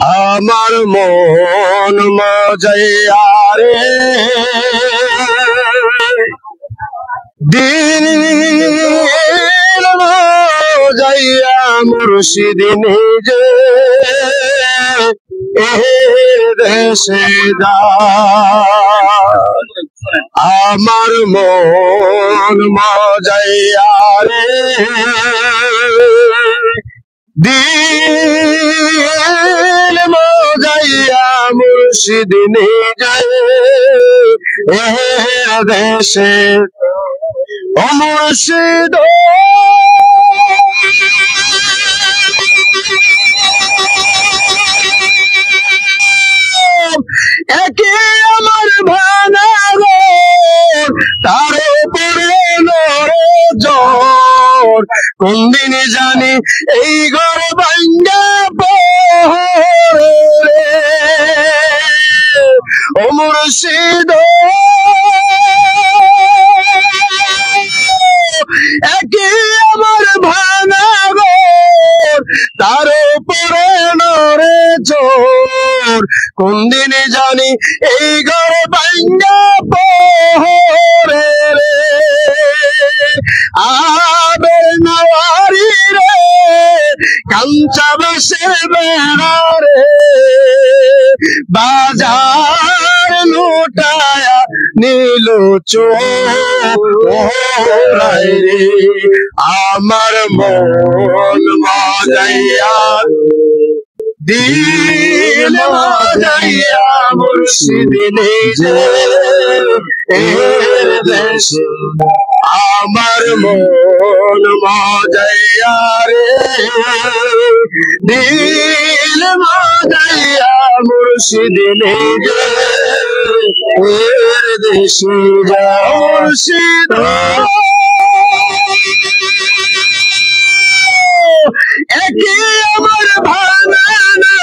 আমার মন মজাইয়া রে দিন মজাইয়া মুর্শিদ নিজে দেশে আমার মন মজাইয়া রে দিল মজাইয়া মুর্শিদ নিজে দেশে ও মুর্শিদ একে আমার ভাঙা রে তার উপরে নরে জ্বর কোন দিন জানি এই ঘর ভাঙ্গা পড়ে ও মুর্শিদ একে আমার ভাঙা ঘর তার উপরে নরে জ্বর কোন দিন জানি এই ঘর ভাঙ্গা পড়ে আবের নাওয়ারি রে কাঞ্চা বাসের বেড়া রে বাজার লুটায়া নীল চোরাই রে আমার মন মজাইয়া দিল মজাইয়া মুর্শিদ নিজে দেশে আমার মন মজাইয়া রে দিল মজাইয়া মুর্শিদ নিজে দেশে মুর্শিদ একে আমার ভাঙানো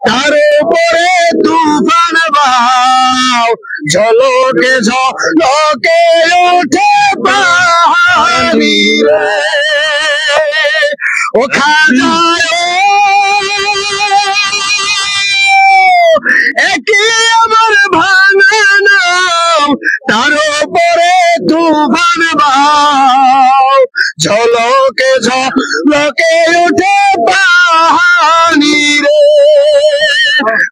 তার উপরে তুফান বাও ঝলকে ঝলকে ওঠে পাহাড়ি রে ও খাজায় একে আমার ভাঙানো তার উপরে তুফান বাও ঝলকে ঝলকে ওঠে পাহাড়ি রে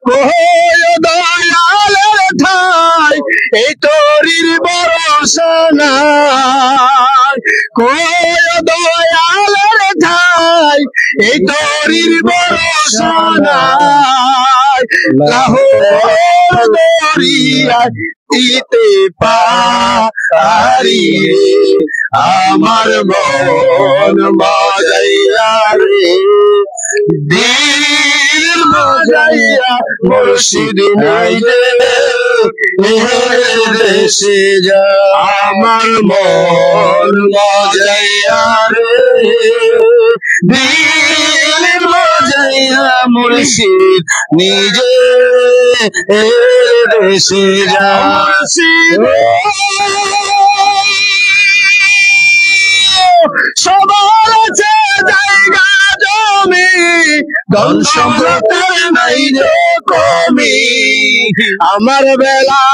কই দয়ালের ঠাই এই তোরির ভরসা নাই কই দয়ালের ঠাই এই তোরির ভরসা নাই লাহোর দরিয়ায় দিতে পারি আমার মন মজাইয়া রে দিল মজাইয়া মুর্শিদ নিজে দেশে যা আমার মন মজাইয়া রে দিল মজাইয়া মুর্শিদ নিজে দেশে যা সবার আছে জায়গা জমি ধন সম্পদের নাই রে কমি আমার বেলা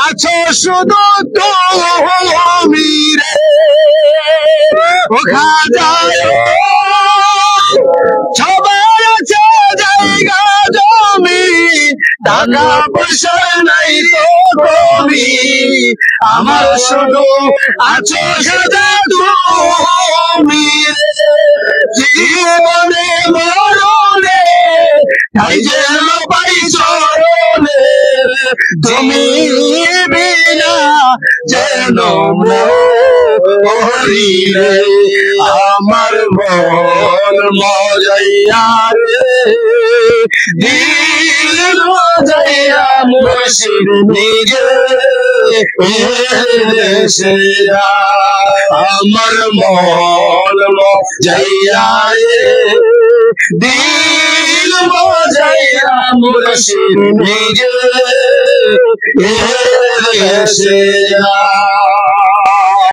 আছো শুধু তুমি রে ও খাজায় সবার আছে জায়গা জমি টাকা পয়সা নাই রে কমি আমার শুধু আছো সাদা তুমি জীবনে মরণে তাই যেন পাই চরণে তুমি বিনা যেন মরি রে আমার মন মজাইয়া রে দিল মজাইয়া মুর্শিদ নিজে দেশে আমার মন মজাইয়া রে দিল মজাইয়া মুর্শিদ নিজে দেশে